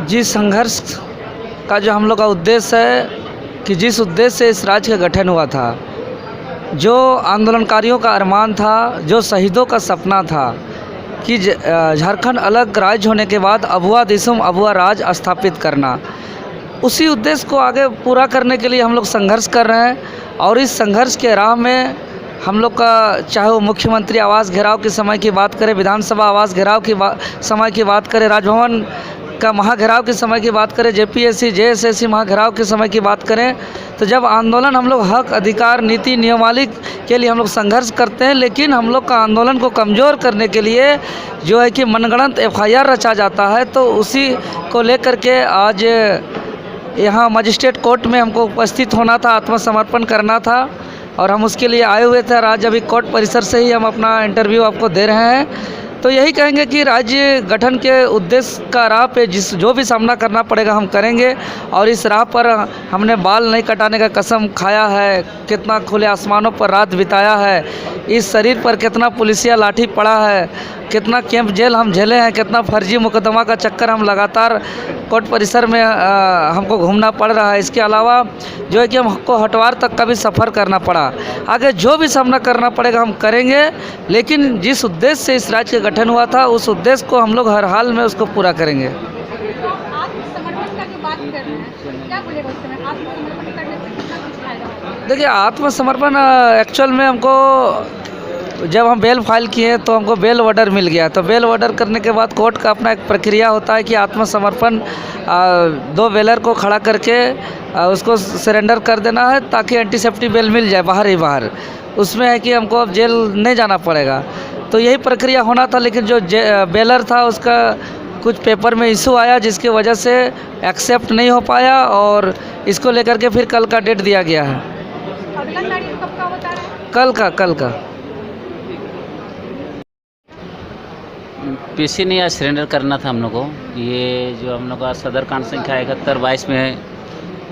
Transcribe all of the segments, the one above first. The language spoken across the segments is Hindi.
जिस संघर्ष का जो हम लोग का उद्देश्य है कि जिस उद्देश्य से इस राज्य का गठन हुआ था, जो आंदोलनकारियों का अरमान था, जो शहीदों का सपना था कि झारखंड अलग राज्य होने के बाद अभुआ दिसुम अभुआ राज स्थापित करना, उसी उद्देश्य को आगे पूरा करने के लिए हम लोग संघर्ष कर रहे हैं। और इस संघर्ष के राह में हम लोग का, चाहे वो मुख्यमंत्री आवास घेराव के समय की बात करें, विधानसभा आवास घेराव की समय की बात करें, राजभवन का महाघेराव के समय की बात करें, जेपीएससी जेएसएससी महाघेराव के समय की बात करें, तो जब आंदोलन हम लोग हक अधिकार नीति नियमावली के लिए हम लोग संघर्ष करते हैं, लेकिन हम लोग का आंदोलन को कमज़ोर करने के लिए जो है कि मनगढ़ंत एफआईआर रचा जाता है। तो उसी को लेकर के आज यहाँ मजिस्ट्रेट कोर्ट में हमको उपस्थित होना था, आत्मसमर्पण करना था और हम उसके लिए आए हुए थे। और आज अभी कोर्ट परिसर से ही हम अपना इंटरव्यू आपको दे रहे हैं। तो यही कहेंगे कि राज्य गठन के उद्देश्य का राह पे जो भी सामना करना पड़ेगा हम करेंगे। और इस राह पर हमने बाल नहीं कटाने का कसम खाया है, कितना खुले आसमानों पर रात बिताया है, इस शरीर पर कितना पुलिसिया लाठी पड़ा है, कितना कैंप जेल हम झेले हैं, कितना फर्जी मुकदमा का चक्कर हम लगातार कोर्ट परिसर में हमको घूमना पड़ रहा है। इसके अलावा जो है कि हमको हटवार तक का भी सफ़र करना पड़ा। आगे जो भी सामना करना पड़ेगा हम करेंगे, लेकिन जिस उद्देश्य से इस राज्य का गठन हुआ था उस उद्देश्य को हम लोग हर हाल में उसको पूरा करेंगे। देखिए, आत्मसमर्पण एक्चुअल में हमको, जब हम बेल फाइल किए तो हमको बेल ऑर्डर मिल गया। तो बेल ऑर्डर करने के बाद कोर्ट का अपना एक प्रक्रिया होता है कि आत्मसमर्पण 2 बेलर को खड़ा करके उसको सरेंडर कर देना है ताकि एंटीसेप्टी बेल मिल जाए बाहर ही बाहर। उसमें है कि हमको अब जेल नहीं जाना पड़ेगा। तो यही प्रक्रिया होना था, लेकिन जो बेलर था उसका कुछ पेपर में इशू आया जिसकी वजह से एक्सेप्ट नहीं हो पाया और इसको लेकर के फिर कल का डेट दिया गया है। कल का पीसी ने आज सरेंडर करना था हम लोग को। ये जो हम लोग का सदर कांड संख्या 7122 में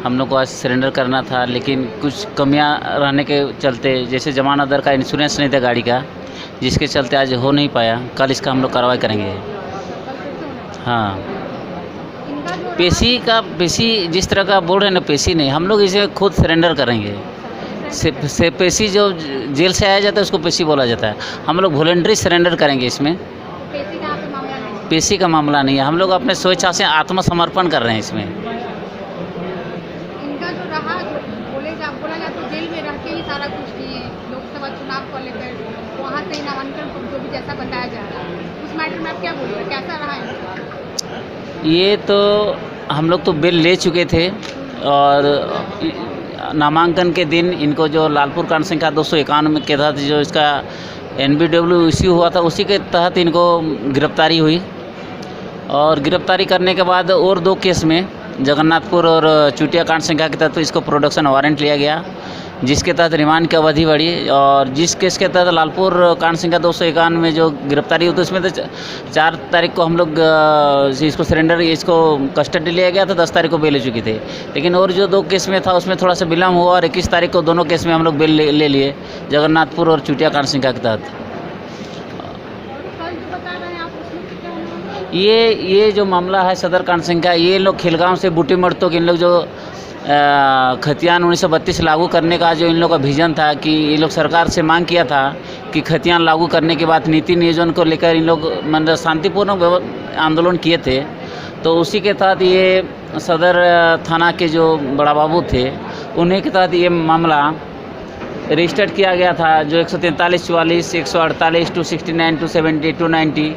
हम लोग को आज सरेंडर करना था, लेकिन कुछ कमियां रहने के चलते, जैसे जमानत दर का इंश्योरेंस नहीं था गाड़ी का, जिसके चलते आज हो नहीं पाया। कल इसका हम लोग कार्रवाई करेंगे। हाँ, पेशी जिस तरह का बोल रहे हैं ना, पेशी नहीं, हम लोग इसे खुद सरेंडर करेंगे। से पेशी जो जेल से आया जाता है उसको पेशी बोला जाता है। हम लोग वॉलंटरी सरेंडर करेंगे। इसमें पेशी का मामला नहीं है। हम लोग अपने स्वेच्छा से आत्मसमर्पण कर रहे हैं इसमें। इनका जो रहा, बोला जाए तो जेल में रह के ही सारा कुछ किए, लोकसभा चुनाव को लेकर वहाँ से नामांकन जो भी जैसा बताया जा रहा है, उस मैटर में आप क्या बोल रहे हैं, कैसा रहा है? ये तो हम लोग तो बिल ले चुके थे और नामांकन के दिन इनको जो लालपुर कांड संख्या 291 के तहत जो इसका NBW इश्यू हुआ था, उसी के तहत इनको गिरफ्तारी हुई। और गिरफ्तारी करने के बाद और 2 केस में, जगन्नाथपुर और चुटिया कांड संख्या के तहत इसको प्रोडक्शन वारंट लिया गया, जिसके तहत रिमांड की अवधि बढ़ी। और जिस केस के तहत लालपुर कांड संख्या 251 में जो गिरफ्तारी हुई, तो उसमें तो 4 तारीख को हम लोग इसको सरेंडर, इसको कस्टडी लिया गया था, 10 तारीख को बेल ले चुकी थे। लेकिन और जो 2 केस में था उसमें थोड़ा सा विलम्ब हुआ और 21 तारीख को दोनों केस में हम लोग बेल ले लिए, जगन्नाथपुर और चुटिया कांड संख्या के तहत। ये जो मामला है सदर कांड संख्या, ये लोग खिलगांव से बूटीमठ तक इन लोग जो खतियान 1932 लागू करने का जो इन लोग का विजन था, कि ये लोग सरकार से मांग किया था कि खतियान लागू करने के बाद नीति नियोजन को लेकर इन लोग मतलब शांतिपूर्ण आंदोलन किए थे। तो उसी के तहत ये सदर थाना के जो बड़ा बाबू थे, उन्हीं के तहत ये मामला रजिस्टर्ड किया गया था, जो 143, 44, 148, 269, 270, 290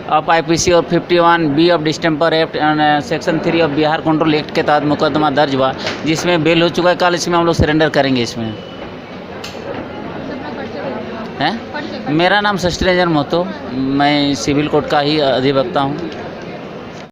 ऑफ IPC और 51B of distemper act section 3 of Bihar control act के तहत मुकदमा दर्ज हुआ, जिसमें बेल हो चुका है। कल इसमें हम लोग सरेंडर करेंगे। इसमें है, मेरा नाम शस्त्री रंजन महतो, मैं सिविल कोर्ट का ही अधिवक्ता हूँ।